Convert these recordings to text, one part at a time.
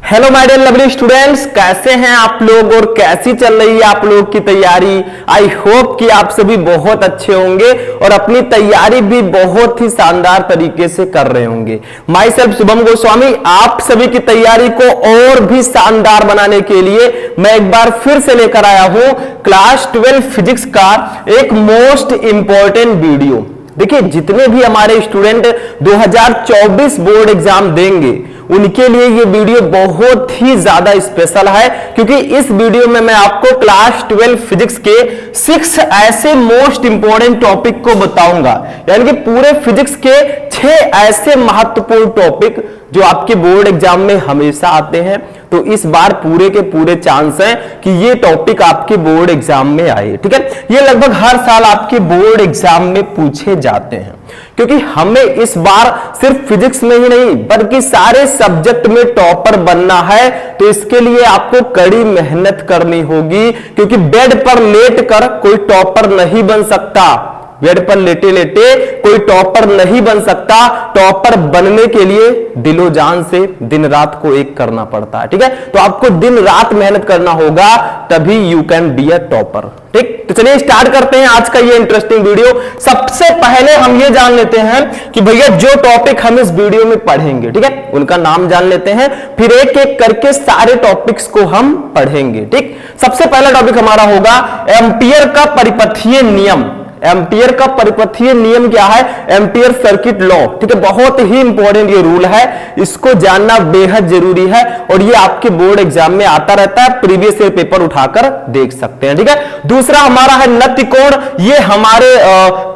Hello my dear lovely students, कैसे हैं आप लोग और कैसी चल रही है आप लोग की तैयारी। आई होप कि आप सभी बहुत अच्छे होंगे और अपनी तैयारी भी बहुत ही शानदार तरीके से कर रहे होंगे। माई सेल्फ शुभम गोस्वामी आप सभी की तैयारी को और भी शानदार बनाने के लिए मैं एक बार फिर से लेकर आया हूं क्लास 12 फिजिक्स का एक मोस्ट इंपॉर्टेंट वीडियो। देखिए, जितने भी हमारे स्टूडेंट 2024 बोर्ड एग्जाम देंगे उनके लिए ये वीडियो बहुत ही ज्यादा स्पेशल है, क्योंकि इस वीडियो में मैं आपको क्लास 12 फिजिक्स के 6 ऐसे मोस्ट इंपॉर्टेंट टॉपिक को बताऊंगा। यानी कि पूरे फिजिक्स के 6 ऐसे महत्वपूर्ण टॉपिक जो आपके बोर्ड एग्जाम में हमेशा आते हैं। तो इस बार पूरे के पूरे चांस हैं कि ये टॉपिक आपके बोर्ड एग्जाम में आए। ठीक है, ये लगभग हर साल आपके बोर्ड एग्जाम में पूछे जाते हैं, क्योंकि हमें इस बार सिर्फ फिजिक्स में ही नहीं बल्कि सारे सब्जेक्ट में टॉपर बनना है। तो इसके लिए आपको कड़ी मेहनत करनी होगी, क्योंकि बेड पर लेट कर कोई टॉपर नहीं बन सकता। बेड पर लेटे लेटे कोई टॉपर नहीं बन सकता। टॉपर बनने के लिए दिलो जान से दिन रात को एक करना पड़ता है। ठीक है, तो आपको दिन रात मेहनत करना होगा, तभी you can be a topper. ठीक, तो चलिए स्टार्ट करते हैं आज का ये इंटरेस्टिंग वीडियो। सबसे पहले हम ये जान लेते हैं कि भैया जो टॉपिक हम इस वीडियो में पढ़ेंगे, ठीक है, उनका नाम जान लेते हैं, फिर एक एक करके सारे टॉपिक्स को हम पढ़ेंगे। ठीक, सबसे पहला टॉपिक हमारा होगा एम्पियर का परिपथीय नियम। एम्पियर का परिपथीय नियम क्या है? Ampere circuit law. ठीक है, बहुत ही इंपॉर्टेंट ये रूल है, इसको जानना बेहद जरूरी है और ये आपके बोर्ड एग्जाम में आता रहता है। प्रीवियस ईयर पेपर उठाकर देख सकते हैं। ठीक है, दूसरा हमारा है नत्य कोण। ये हमारे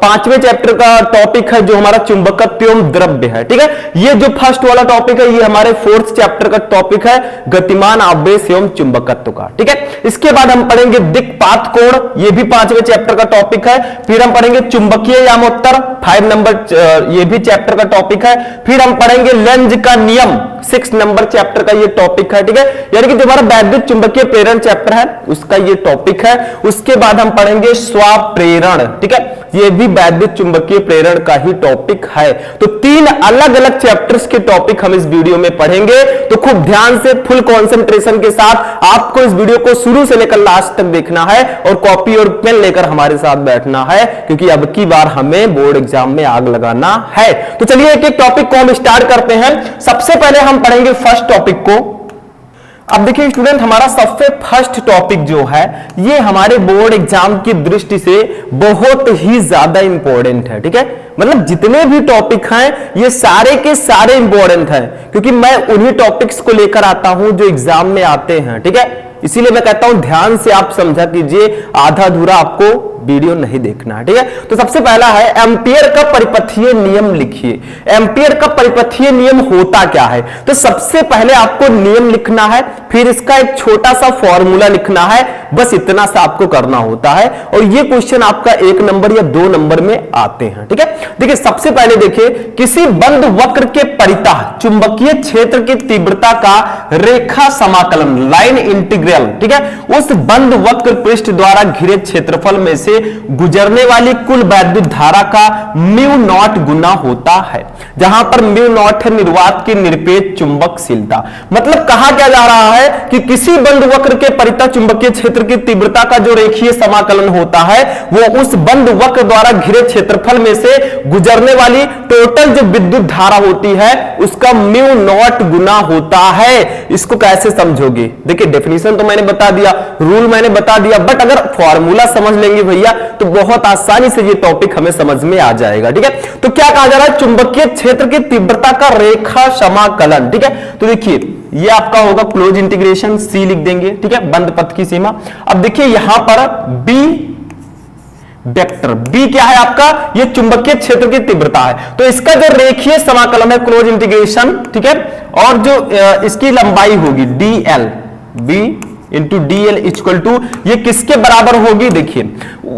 5वें चैप्टर का टॉपिक है, जो हमारा चुंबकत्व एवं द्रव्य है। ठीक है, ये जो फर्स्ट वाला टॉपिक है ये हमारे 4th चैप्टर का टॉपिक है, गतिमान आवेश एवं चुंबकत्व का। ठीक है, इसके बाद हम पढ़ेंगे दिक्पात कोण, ये भी 5वें चैप्टर का टॉपिक है। फिर हम पढ़ेंगे चुंबकीय यामोत्तर, 5 नंबर, ये भी चैप्टर का टॉपिक है। फिर हम पढ़ेंगे लेंज का नियम, 6 नंबर चैप्टर का ये टॉपिक है। ठीक है, यानी कि जो हमारा वैद्युत चुंबकीय प्रेरण चैप्टर है उसका ये टॉपिक है। उसके बाद हम पढ़ेंगे स्वाप्रेरण। ठीक है, ये भी वैद्युत चुंबकीय प्रेरण का ही टॉपिक है। तो 3 अलग अलग चैप्टर्स के टॉपिक हम इस वीडियो में पढ़ेंगे। तो खूब ध्यान से फुल कंसंट्रेशन के साथ आपको इस वीडियो को शुरू से लेकर लास्ट तक देखना है और कॉपी और पेन लेकर हमारे साथ बैठना है, क्योंकि अब की बार हमें बोर्ड एग्जाम में आग लगाना है। तो चलिए एक एक टॉपिक को हम स्टार्ट करते हैं। सबसे पहले हम पढ़ेंगे फर्स्ट टॉपिक को। अब देखिए स्टूडेंट, हमारा सबसे फर्स्ट टॉपिक जो है ये हमारे बोर्ड एग्जाम की दृष्टि से बहुत ही ज्यादा इंपॉर्टेंट है। ठीक है, मतलब जितने भी टॉपिक हैं ये सारे के सारे इंपॉर्टेंट हैं, क्योंकि मैं उन्हीं टॉपिक्स को लेकर आता हूं जो एग्जाम में आते हैं। ठीक है, इसीलिए मैं कहता हूं ध्यान से आप समझा कीजिए, आधा अधूरा आपको वीडियो नहीं देखना है। ठीक है, तो सबसे पहला है एम्पियर का परिपथीय नियम लिखिए। एम्पियर का परिपथीय नियम होता क्या है? तो सबसे पहले आपको नियम लिखना है, फिर इसका एक छोटा सा फॉर्मूला लिखना है, बस इतना सा आपको करना होता है। और ये क्वेश्चन आपका 1 नंबर या 2 नंबर में आते हैं। ठीक है, देखिए सबसे पहले देखिए, किसी बंद वक्र के परितः चुंबकीय क्षेत्र की तीव्रता का रेखा समाकलन, लाइन इंटीग्रल, ठीक है, उस बंद वक्र पृष्ठ द्वारा घिरे क्षेत्रफल में से गुजरने वाली कुल वैद्युत धारा का म्यू नॉट गुना होता है, जहां पर म्यू नॉट है निर्वात की निरपेक्ष चुंबकशीलता। मतलब कहा क्या जा रहा है कि किसी बंद वक्र के परितः चुंबकीय क्षेत्र की तीव्रता का जो रेखीय समाकलन होता है वो उस बंद वक्र द्वारा घिरे क्षेत्रफल में से गुजरने वाली टोटल जो विद्युत धारा होती है उसका म्यू नॉट गुना होता है। इसको कैसे समझोगे? देखिए डेफिनेशन तो मैंने बता दिया, रूल मैंने बता दिया, बट अगर फॉर्मूला समझ लेंगे भैया तो बहुत आसानी से ये टॉपिक हमें समझ में आ जाएगा। ठीक है, तो क्या कहा जा रहा है? चुंबकीय क्षेत्र की तीव्रता का रेखा समाकलन। ठीक है, तो देखिए ये आपका होगा क्लोज इंटीग्रेशन, सी लिख देंगे। ठीक है, बंद पथ की सीमा। अब देखिए यहां पर बी वेक्टर, बी क्या है आपका? ये चुंबकीय क्षेत्र की तीव्रता है, तो इसका जो रेखीय समाकलन है क्लोज इंटीग्रेशन, ठीक है, और जो इसकी लंबाई होगी dl, b into dl equal to ये किसके बराबर होगी? देखिए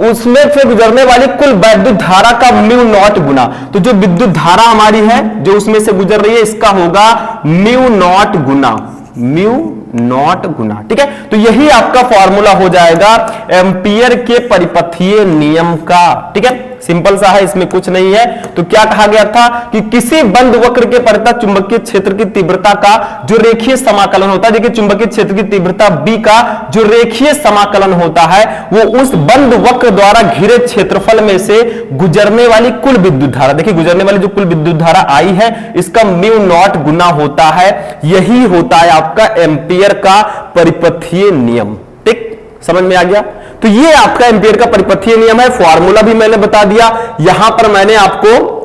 उसमें से गुजरने वाली कुल वैद्युत धारा का म्यू नॉट गुना, तो जो विद्युत धारा हमारी है जो उसमें से गुजर रही है इसका होगा म्यू नॉट गुना म्यू नॉट गुना। ठीक है, तो यही आपका फॉर्मूला हो जाएगा एम्पियर के परिपथीय नियम का। ठीक है, सिंपल सा है, इसमें कुछ नहीं है। तो क्या कहा गया था कि किसी बंद वक्र के परितः चुंबकीय क्षेत्र की तीव्रता का जो रेखीय समाकलन होता है, देखिए चुंबकीय क्षेत्र की तीव्रता B का जो रेखीय समाकलन होता है वो उस बंद वक्र द्वारा घिरे क्षेत्रफल में से गुजरने वाली कुल विद्युत धारा, देखिए गुजरने वाली जो कुल विद्युत धारा आई है इसका म्यू नॉट गुना होता है। यही होता है आपका एम्पियर का परिपथीय नियम। ठीक, समझ में आ गया। तो ये आपका एम्पियर का परिपथीय नियम है। फॉर्मूला भी मैंने बता दिया, यहां पर मैंने आपको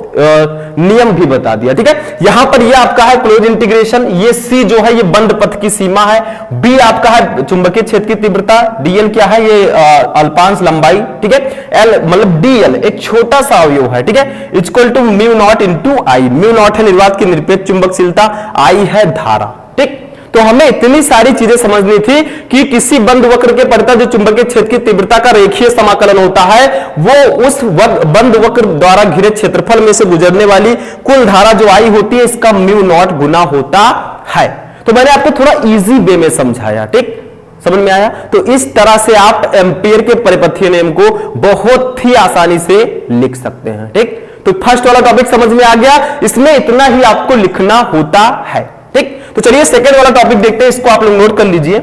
नियम भी बता दिया। ठीक है, यहां पर ये आपका है क्लोज इंटीग्रेशन, ये C जो है ये बंद पथ की सीमा है, B आपका है चुंबकीय क्षेत्र की तीव्रता, dl क्या है ये अल्पांश लंबाई। ठीक है, L मतलब dl एक छोटा सा अवयव है। ठीक है, equal to mu naught into I. Mu naught है निर्वात की निरपेक्ष चुंबकशीलता, आई है धारा। ठीक, तो हमें इतनी सारी चीजें समझनी थी कि किसी बंद वक्र के परितः जो चुंबकीय क्षेत्र की तीव्रता का रेखीय समाकलन होता है वो उस बंद वक्र द्वारा घिरे क्षेत्रफल में से गुजरने वाली कुल धारा जो आई होती है इसका म्यू नॉट गुना होता है। तो मैंने आपको थोड़ा इजी वे में समझाया। ठीक, समझ में आया। तो इस तरह से आप एम्पियर के परिपथीय नियम को बहुत ही आसानी से लिख सकते हैं। ठीक, तो फर्स्ट वाला टॉपिक समझ में आ गया, इसमें इतना ही आपको लिखना होता है। ठीक, तो चलिए सेकंड वाला टॉपिक देखते हैं, इसको आप लोग नोट कर लीजिए।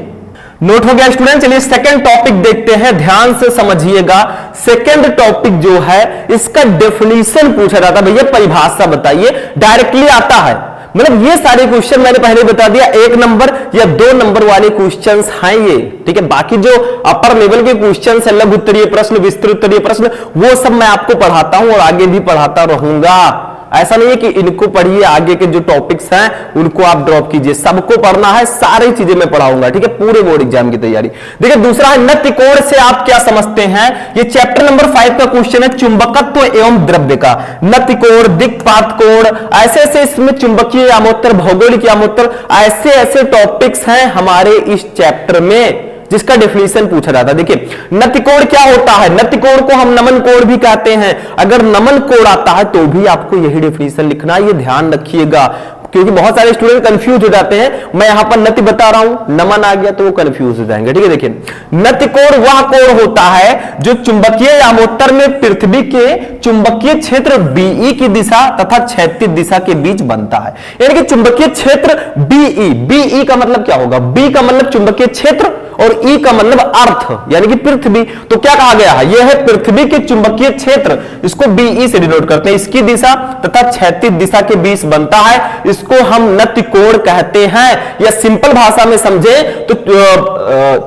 नोट हो गया स्टूडेंट, चलिए सेकंड टॉपिक देखते हैं, ध्यान से समझिएगा। सेकंड टॉपिक जो है इसका डेफिनेशन पूछा जाता है, भैया परिभाषा बताइए, डायरेक्टली आता है। मतलब ये सारे क्वेश्चन मैंने पहले बता दिया, 1 नंबर या 2 नंबर वाले क्वेश्चंस हैं ये। ठीक है, बाकी जो अपर लेवल के क्वेश्चंस है, लघु उत्तरीय प्रश्न, विस्तृत उत्तरीय प्रश्न, वो सब मैं आपको पढ़ाता हूं और आगे भी पढ़ाता रहूंगा। ऐसा नहीं है कि इनको पढ़िए, आगे के जो टॉपिक्स हैं उनको आप ड्रॉप कीजिए, सबको पढ़ना है, सारी चीजें मैं पढ़ाऊंगा। ठीक है, पूरे बोर्ड एग्जाम की तैयारी। देखिए दूसरा है नत्य कोण से आप क्या समझते हैं, ये चैप्टर नंबर 5 का क्वेश्चन है, चुंबकत्व एवं द्रव्य का। नत्य कोण, दिक्पात कोण, ऐसे ऐसे इसमें चुंबकीय यामोत्तर, भौगोलिक यामोत्तर, ऐसे ऐसे टॉपिक्स हैं हमारे इस चैप्टर में जिसका डेफिनेशन पूछा जाता है। देखिए नत्य कोण क्या होता है, नत्य कोण को हम नमन कोण भी कहते हैं। अगर नमन कोण आता है तो भी आपको यही डेफिनेशन लिखना है, ये ध्यान रखिएगा, क्योंकि बहुत सारे स्टूडेंट कंफ्यूज हो जाते हैं। मैं यहां पर नत्य बता रहा हूं, नमन आ गया तो वो कंफ्यूज हो जाएंगे। ठीक है, देखिए नत्य कोण वह कोण होता है जो चुंबकीय यामोत्तर में पृथ्वी के चुंबकीय क्षेत्र BE की दिशा तथा क्षैतिज दिशा के बीच बनता है। यानी कि चुंबकीय क्षेत्र BE का मतलब क्या होगा, B का मतलब चुंबकीय क्षेत्र और E का मतलब अर्थ यानी कि पृथ्वी। तो क्या कहा गया है, यह है पृथ्वी के चुंबकीय क्षेत्र, इसको BE से डिनोट करते हैं, इसकी दिशा तथा क्षैतिज दिशा के बीच बनता है, इसको हम नत्य कोण कहते हैं। या सिंपल भाषा में समझे तो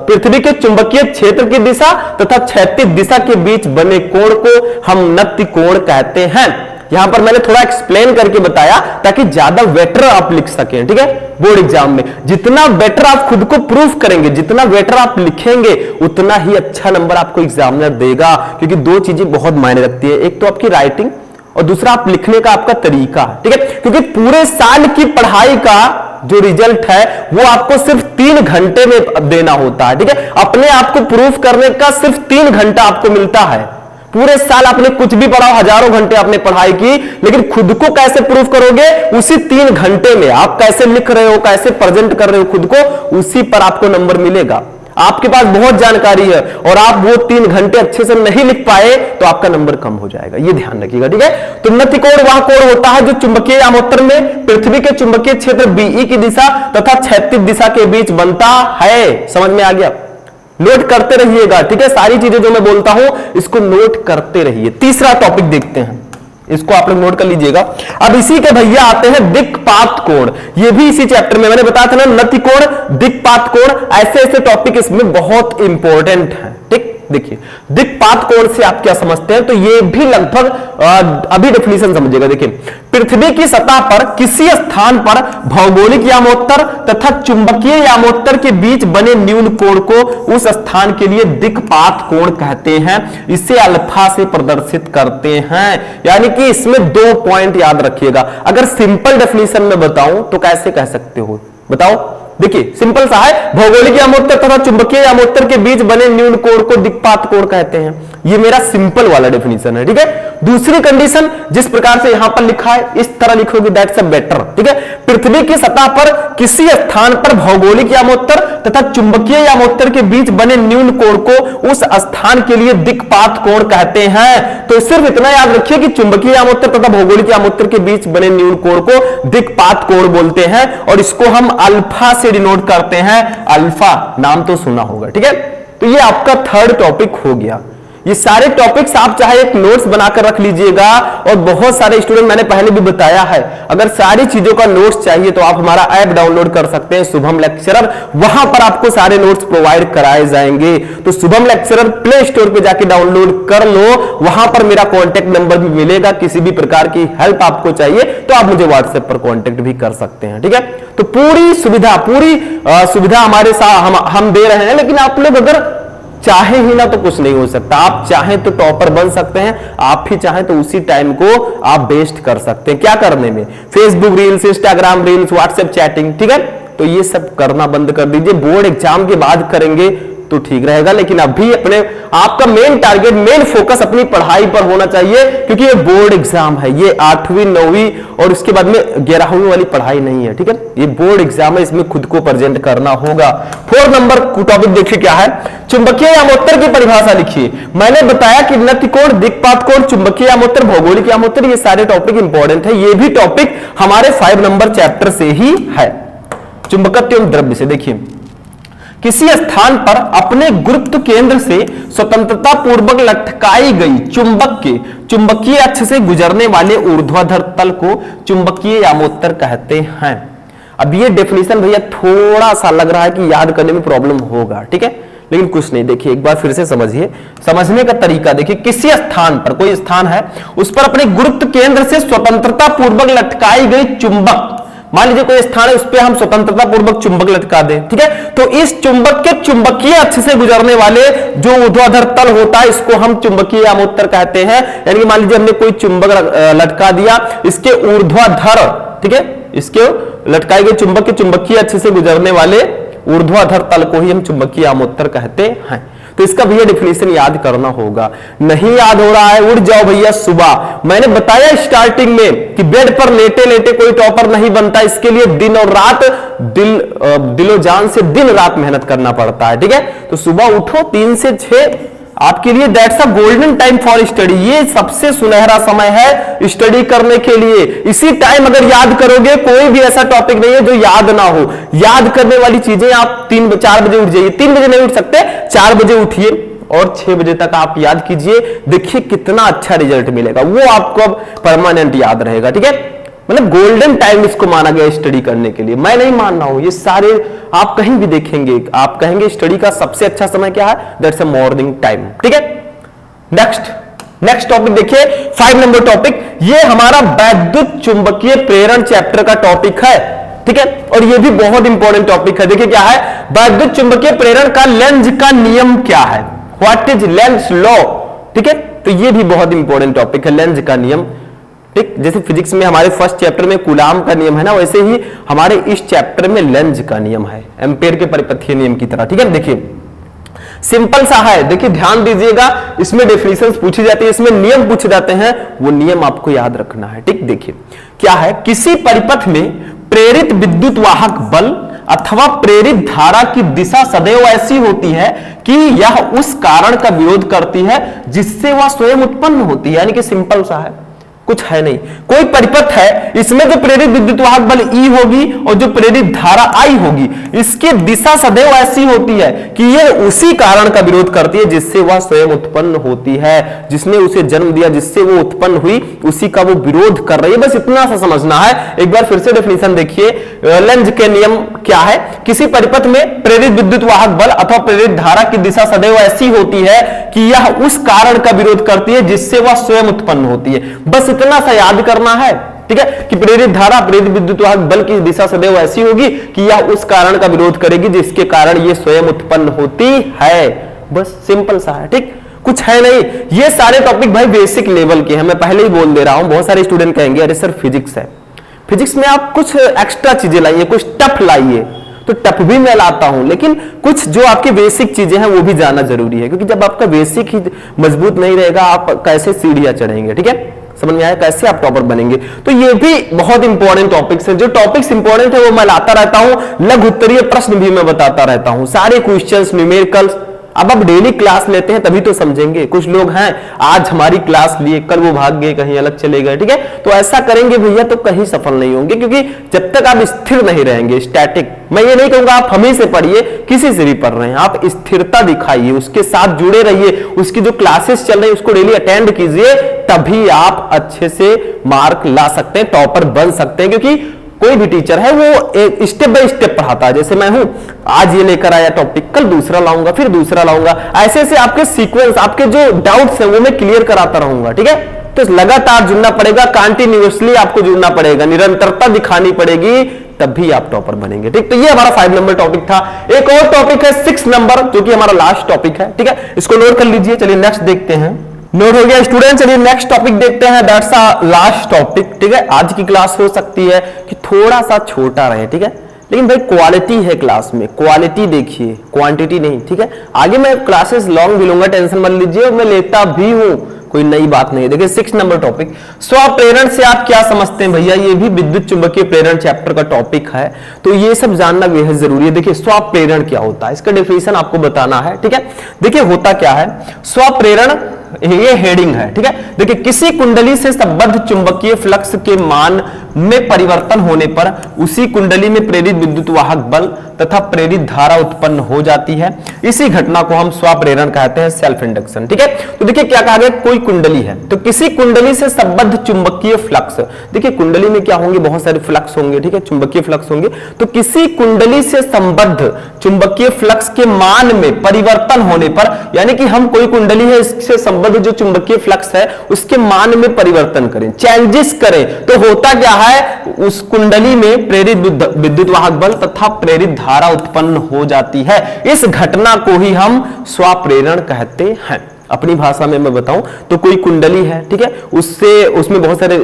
पृथ्वी के चुंबकीय क्षेत्र की दिशा तथा क्षैतिज दिशा के बीच बने कोण को हम नत्य कोण कहते हैं। यहां पर मैंने थोड़ा एक्सप्लेन करके बताया ताकि ज्यादा बेटर आप लिख सकें। ठीक है, बोर्ड एग्जाम में जितना बेटर आप खुद को प्रूफ करेंगे, जितना बेटर आप लिखेंगे, उतना ही अच्छा नंबर आपको एग्जामिनर देगा। क्योंकि 2 चीजें बहुत मायने रखती है, एक तो आपकी राइटिंग और दूसरा आप लिखने का आपका तरीका। ठीक है, क्योंकि पूरे साल की पढ़ाई का जो रिजल्ट है वो आपको सिर्फ 3 घंटे में देना होता है। ठीक है, अपने आप को प्रूफ करने का सिर्फ 3 घंटा आपको मिलता है। पूरे साल आपने कुछ भी पढ़ा, हजारों घंटे आपने पढ़ाई की, लेकिन खुद को कैसे प्रूफ करोगे, उसी 3 घंटे में आप कैसे लिख रहे हो, कैसे प्रेजेंट कर रहे हो खुद को, उसी पर आपको नंबर मिलेगा। आपके पास बहुत जानकारी है और आप वो 3 घंटे अच्छे से नहीं लिख पाए तो आपका नंबर कम हो जाएगा, ये ध्यान रखिएगा। ठीक है, तो नत्य कोण वह कोण होता है जो चुंबकीय यामोत्तर में पृथ्वी के चुंबकीय क्षेत्र BE की दिशा तथा क्षैतिज दिशा के बीच बनता है। समझ में आ गया, नोट करते रहिएगा। ठीक है, सारी चीजें जो मैं बोलता हूं इसको नोट करते रहिए। तीसरा टॉपिक देखते हैं, इसको आप लोग नोट कर लीजिएगा। अब इसी के भैया आते हैं दिक्पात कोण, ये भी इसी चैप्टर में मैंने बताया था ना, नत्य कोण, दिक्पात कोण, ऐसे ऐसे टॉपिक इसमें बहुत इंपॉर्टेंट हैं। ठीक, देखिए दिक्पात कोण से आप क्या समझते हैं, तो ये भी लगभग अभी डेफिनेशन समझिएगा। देखिए पृथ्वी की सतह पर किसी स्थान पर भौगोलिक यामोत्तर तथा चुंबकीय यामोत्तर के बीच बने न्यून कोण को उस स्थान के लिए दिक्पात कोण कहते हैं। इसे अल्फा से प्रदर्शित करते हैं। यानी कि इसमें 2 पॉइंट याद रखिएगा। अगर सिंपल डेफिनेशन में बताऊं तो कैसे कह सकते हो, बताओ। देखिए सिंपल सा है, भौगोलिक यामोत्तर तथा चुंबकीय यामोत्तर के बीच बने न्यून कोण को दिक्पात कोण कहते हैं। ये मेरा सिंपल वाला डेफिनेशन है, ठीक है। दूसरी कंडीशन जिस प्रकार से यहां पर लिखा है इस तरह लिखोगे, दैट्स अ बेटर, ठीक है। पृथ्वी की सतह पर किसी स्थान पर भौगोलिक यामोत्तर तथा चुंबकीय यामोत्तर के बीच बने न्यून कोण को उस स्थान के लिए दिक्पात कोण कहते हैं। तो सिर्फ इतना याद रखिए कि चुंबकीय यामोत्तर तथा भौगोलिक यामोत्तर के बीच बने न्यून कोण को दिक्पात कोण बोलते हैं और इसको हम अल्फा से डिनोट करते हैं। अल्फा नाम तो सुना होगा, ठीक है। तो ये आपका थर्ड टॉपिक हो गया। ये सारे टॉपिक्स आप चाहे एक नोट्स बनाकर रख लीजिएगा, और बहुत सारे स्टूडेंट, मैंने पहले भी बताया है, अगर सारी चीजों का नोट्स चाहिए तो आप हमारा ऐप डाउनलोड कर सकते हैं शुभम लेक्चरर, वहां पर आपको सारे नोट्स प्रोवाइड कराए जाएंगे। तो शुभम लेक्चरर प्ले स्टोर पे जाके डाउनलोड कर लो, वहां पर मेरा कॉन्टेक्ट नंबर भी मिलेगा। किसी भी प्रकार की हेल्प आपको चाहिए तो आप मुझे व्हाट्सएप पर कॉन्टेक्ट भी कर सकते हैं, ठीक है। तो पूरी सुविधा हमारे साथ हम दे रहे हैं, लेकिन आप लोग अगर चाहे ही ना तो कुछ नहीं हो सकता। आप चाहें तो टॉपर बन सकते हैं, आप ही चाहें तो उसी टाइम को आप वेस्ट कर सकते हैं। क्या करने में? Facebook reels, Instagram reels, WhatsApp chatting, ठीक है। तो ये सब करना बंद कर दीजिए, बोर्ड एग्जाम के बाद करेंगे तो ठीक रहेगा। लेकिन अभी अपने आपका मेन टारगेट, मेन फोकस अपनी पढ़ाई पर होना चाहिए, क्योंकि ये बोर्ड एग्जाम है। ये 8वीं 9वीं और उसके बाद में 11वीं वाली पढ़ाई नहीं है, ठीक है। ये बोर्ड एग्जाम है, इसमें खुद को प्रेजेंट करना होगा। 4 नंबर टॉपिक देखिए क्या है, चुंबकीय यामोत्तर की परिभाषा लिखिए। मैंने बताया कि नति कोण, दिक्पात कोण, चुंबकीय यामोत्तर, भौगोलिक यामोत्तर, ये सारे टॉपिक इंपॉर्टेंट है। ये भी टॉपिक हमारे 5 नंबर चैप्टर से ही है, चुंबकत्व एवं द्रव्य से। देखिए, किसी स्थान पर अपने गुरुत्व केंद्र से स्वतंत्रता पूर्वक लटकाई गई चुंबक के चुंबकीय अक्ष से गुजरने वाले ऊर्ध्वाधर तल को चुंबकीय यामोत्तर कहते हैं। अब ये डेफिनेशन भैया थोड़ा सा लग रहा है कि याद करने में प्रॉब्लम होगा, ठीक है, लेकिन कुछ नहीं। देखिए एक बार फिर से समझिए, समझने का तरीका देखिए। किसी स्थान पर, कोई स्थान है, उस पर अपने गुरुत्व केंद्र से स्वतंत्रता पूर्वक लटकाई गई चुंबक, मान लीजिए कोई स्थान है, उस पर हम स्वतंत्रता पूर्वक चुंबक लटका दें, ठीक है। तो इस चुंबक के चुंबकीय अक्ष से गुजरने वाले जो ऊर्ध्वाधर तल होता है, इसको हम चुंबकीय यामोत्तर कहते हैं। यानी कि मान लीजिए हमने कोई चुंबक लटका दिया, इसके ऊर्ध्वाधर, ठीक है, इसके लटकाए गए चुंबक के चुंबकीय अक्ष से गुजरने वाले ऊर्ध्वाधर तल को ही हम चुंबकीय यामोत्तर कहते हैं। तो इसका भैया डेफिनेशन याद करना होगा। नहीं याद हो रहा है, उठ जाओ भैया सुबह। मैंने बताया स्टार्टिंग में कि बेड पर लेटे लेटे कोई टॉपर नहीं बनता, इसके लिए दिन और रात, दिलो जान से दिन रात मेहनत करना पड़ता है, ठीक है। तो सुबह उठो, 3 से 6 आपके लिए that's a golden time for study. ये सबसे सुनहरा समय है स्टडी करने के लिए। इसी टाइम अगर याद करोगे, कोई भी ऐसा टॉपिक नहीं है जो याद ना हो। याद करने वाली चीजें आप 3-4 बजे उठ जाइए, 3 बजे नहीं उठ सकते, 4 बजे उठिए और 6 बजे तक आप याद कीजिए। देखिए कितना अच्छा रिजल्ट मिलेगा, वो आपको अब परमानेंट याद रहेगा, ठीक है। मतलब गोल्डन टाइम इसको माना गया स्टडी करने के लिए। मैं नहीं मान रहा हूं, ये सारे आप कहीं भी देखेंगे, आप कहेंगे स्टडी का सबसे अच्छा समय क्या है, दैट्स अ मॉर्निंग टाइम, ठीक है। नेक्स्ट टॉपिक देखिए, 5 नंबर टॉपिक, ये हमारा वैद्युत चुंबकीय प्रेरण चैप्टर का टॉपिक है, ठीक है। और ये भी बहुत इंपॉर्टेंट टॉपिक है। देखिए क्या है, वैद्युत चुंबकीय प्रेरण का लेंज का नियम क्या है, व्हाट इज लेंज लॉ, ठीक है। तो ये भी बहुत इंपॉर्टेंट टॉपिक है, लेंज का नियम, ठीक। जैसे फिजिक्स में हमारे फर्स्ट चैप्टर में कूलाम का नियम है ना, वैसे ही हमारे इस चैप्टर में लेंज का नियम है, एम्पेयर के परिपथीय नियम की तरह, ठीक है। देखिए सिंपल सा है, देखिए ध्यान दीजिएगा, इसमें डेफिनेशंस पूछी जाती है, इसमें नियम पूछे जाते हैं, वो नियम आपको याद रखना है, ठीक। देखिए क्या है, किसी परिपथ में प्रेरित विद्युत वाहक बल अथवा प्रेरित धारा की दिशा सदैव ऐसी होती है कि यह उस कारण का विरोध करती है जिससे वह स्वयं उत्पन्न होती है। यानी कि सिंपल सा है, कुछ है नहीं, कोई परिपथ है, इसमें जो प्रेरित विद्युत वाहक बल E होगी और जो प्रेरित धारा I होगी, इसकी दिशा सदैव ऐसी होती है कि यह उसी कारण का विरोध करती है जिससे वह स्वयं उत्पन्न होती है। जिसने उसे जन्म दिया, जिससे वो उत्पन्न हुई, उसी का वो विरोध कर रही है। बस इतना सा समझना है। एक बार फिर से डेफिनेशन देखिए, लेंज के नियम क्या है, किसी परिपथ में प्रेरित विद्युत वाहक बल अथवा प्रेरित धारा की दिशा सदैव ऐसी होती है कि यह उस कारण का विरोध करती है जिससे वह स्वयं उत्पन्न होती है। बस इतना सा याद करना है, ठीक है, कि प्रेरित धारा प्रेरित विद्युत वाहक बल की दिशा सदैव ऐसी होगी कि यह उस कारण का विरोध करेगी जिसके कारण यह स्वयं उत्पन्न होती है। बस सिंपल सा है, ठीक, कुछ है नहीं। ये सारे टॉपिक भाई बेसिक लेवल के हैं, मैं पहले ही बोल दे रहा हूं। बहुत सारे स्टूडेंट कहेंगे अरे सर फिजिक्स है, फिजिक्स में आप कुछ एक्स्ट्रा चीजें लाइए, कुछ टफ लाइए, तो टफ भी मैं लाता हूं, लेकिन कुछ जो आपकी बेसिक चीजें हैं वो भी जानना जरूरी है, क्योंकि जब आपका बेसिक ही मजबूत नहीं रहेगा आप कैसे सीढ़ियां चढ़ेंगे। ठीक है, समझ में आया, कैसे आप टॉपर बनेंगे। तो ये भी बहुत इंपॉर्टेंट टॉपिक्स हैं। जो टॉपिक्स इंपॉर्टेंट है वो मैं लाता रहता हूं, लघु उत्तरीय प्रश्न भी मैं बताता रहता हूं, सारे क्वेश्चंस, न्यूमेरिकल्स। अब आप डेली क्लास लेते हैं तभी तो समझेंगे। कुछ लोग हैं आज हमारी क्लास लिए कल वो भाग गए, कहीं अलग चले गए। ठीक है, तो ऐसा करेंगे भैया तो कहीं सफल नहीं होंगे, क्योंकि जब तक आप स्थिर नहीं रहेंगे, स्टैटिक, मैं ये नहीं कहूंगा आप हमें से पढ़िए, किसी से भी पढ़ रहे हैं, आप स्थिरता दिखाइए, उसके साथ जुड़े रहिए, उसकी जो क्लासेस चल रही है उसको डेली अटेंड कीजिए, तभी आप अच्छे से मार्क ला सकते हैं, टॉपर बन सकते हैं। क्योंकि कोई भी टीचर है वो एक स्टेप बाय स्टेप पढ़ाता है। जैसे मैं हूं, आज ये लेकर आया टॉपिक, कल दूसरा लाऊंगा, फिर दूसरा लाऊंगा, ऐसे ऐसे आपके सीक्वेंस, आपके जो डाउट्स हैं वो मैं क्लियर कराता रहूंगा। ठीक है, तो लगातार जुड़ना पड़ेगा, कंटिन्यूअसली आपको जुड़ना पड़ेगा, निरंतरता दिखानी पड़ेगी, तभी आप टॉपर बनेंगे। ठीक, तो ये हमारा 5 नंबर टॉपिक था। एक और टॉपिक है 6 नंबर, जो कि हमारा लास्ट टॉपिक है। ठीक है, इसको नोट कर लीजिए। चलिए नेक्स्ट देखते हैं। नोट हो गया स्टूडेंट, चलिए नेक्स्ट टॉपिक देखते हैं। That's a last topic. ठीक है, आज की क्लास हो सकती है कि थोड़ा सा छोटा रहे, ठीक है, लेकिन भाई क्वालिटी है क्लास में, क्वालिटी देखिए, क्वांटिटी नहीं। ठीक है, आगे मैं क्लासेस लॉन्ग भी लूंगा, टेंशन मत लीजिए, और मैं लेता भी हूं, कोई नई बात नहीं है। देखिए 6 नंबर टॉपिक, स्वप्रेरण से आप क्या समझते हैं भैया, ये भी विद्युत चुंबकीय प्रेरण चैप्टर का टॉपिक है, तो ये सब जानना बेहद जरूरी है। देखिए स्वप्रेरण क्या होता है, इसका डेफिनेशन आपको बताना है। ठीक है, देखिए होता क्या है स्वप्रेरण, ये हेडिंग है। ठीक है, देखिए किसी कुंडली से संबद्ध चुंबकीय फ्लक्स के मान में परिवर्तन होने पर उसी कुंडली में प्रेरित विद्युत वाहक बल तथा प्रेरित धारा उत्पन्न हो जाती है। इसी घटना को हम स्वप्रेरण कहते हैं, सेल्फ इंडक्शन। ठीक है, तो देखिए क्या कहा गया, कोई कुंडली है तो किसी कुंडली से संबद्ध चुंबकीय फ्लक्स, देखिए कुंडली में क्या होंगे, बहुत सारे फ्लक्स होंगे। ठीक है, चुंबकीय फ्लक्स होंगे, तो किसी कुंडली से संबद्ध चुंबकीय फ्लक्स के मान में परिवर्तन होने पर, यानी कि हम कोई कुंडली है इससे संबद्ध जो चुंबकीय फ्लक्स है उसके मान में परिवर्तन करें, चेंजेस करें, तो होता क्या है, उस कुंडली में प्रेरित विद्युत वाहक बल तथा प्रेरित धारा उत्पन्न हो जाती है। इस घटना को ही हम स्वप्रेरण कहते हैं। अपनी भाषा में मैं बताऊं तो कोई कुंडली है, ठीक है, उसमें बहुत सारे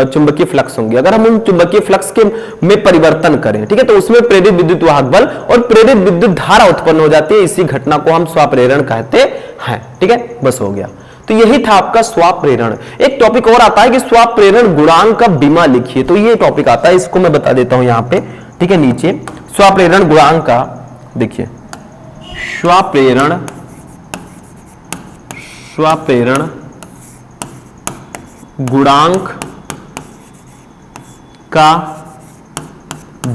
चुंबकीय फ्लक्स होंगे। अगर हम उन चुंबकीय फ्लक्स के में परिवर्तन करें, ठीक है, तो उसमें प्रेरित विद्युत वाहक बल और प्रेरित विद्युत धारा उत्पन्न हो जाती है। इसी घटना को हम स्वप्रेरण कहते हैं। ठीक है, बस हो गया। तो यही था आपका स्वप्रेरण। एक टॉपिक और आता है कि स्वप्रेरण गुणांक का बीमा लिखिए, तो ये टॉपिक आता है, इसको मैं बता देता हूं यहां पे। ठीक है, नीचे स्वप्रेरण गुणांक का देखिए, स्वप्रेरण गुणांक का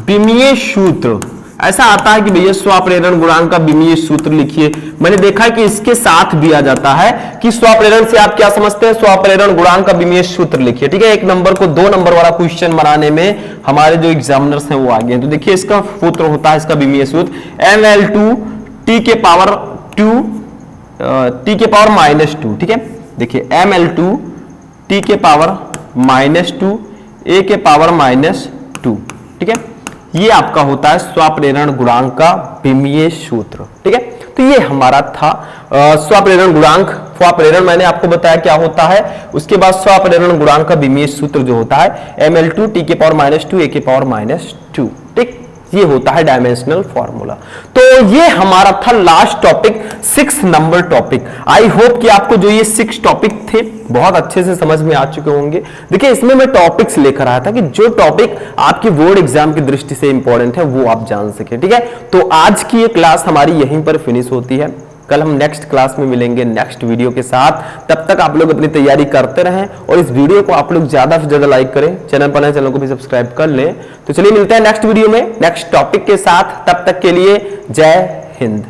विमीय सूत्र ऐसा आता है कि भैया स्वप्रेरण गुणांक का विमीय सूत्र लिखिए। मैंने देखा है कि इसके साथ भी आ जाता है कि स्वप्रेरण से आप क्या समझते हैं, स्वप्रेरण गुणांक का विमीय सूत्र लिखिए। ठीक है, 1 नंबर को 2 नंबर वाला क्वेश्चन बनाने में हमारे जो एग्जामिनर्स हैं वो आगे हैं। तो देखिए इसका सूत्र होता है, इसका विमीय सूत्र ml2 t के पावर -2। ठीक है, देखिए ml2 t के पावर -2 a के पावर -2। ठीक है, ये आपका होता है स्वप्रेरण गुणांक का विमीय सूत्र। ठीक है, तो ये हमारा था स्वप्रेरण गुणांक। स्वप्रेरण मैंने आपको बताया क्या होता है, उसके बाद स्वप्रेरण गुणांक का विमीय सूत्र जो होता है ml2 t के पावर -2 a के पावर -2। ठीक, ये होता है डायमेंशनल फॉर्मूला। तो ये हमारा था last topic, 6 number topic. I hope कि आपको जो ये 6 टॉपिक थे बहुत अच्छे से समझ में आ चुके होंगे। देखिए इसमें मैं टॉपिक्स लेकर आया था कि जो टॉपिक आपकी बोर्ड एग्जाम की दृष्टि से इंपॉर्टेंट है वो आप जान सके। ठीक है, तो आज की ये क्लास हमारी यहीं पर फिनिश होती है। कल हम नेक्स्ट क्लास में मिलेंगे नेक्स्ट वीडियो के साथ। तब तक आप लोग अपनी तैयारी करते रहें और इस वीडियो को आप लोग ज्यादा से ज्यादा लाइक करें, चैनल पर नए चैनल को भी सब्सक्राइब कर लें। तो चलिए मिलते हैं नेक्स्ट वीडियो में नेक्स्ट टॉपिक के साथ, तब तक के लिए जय हिंद।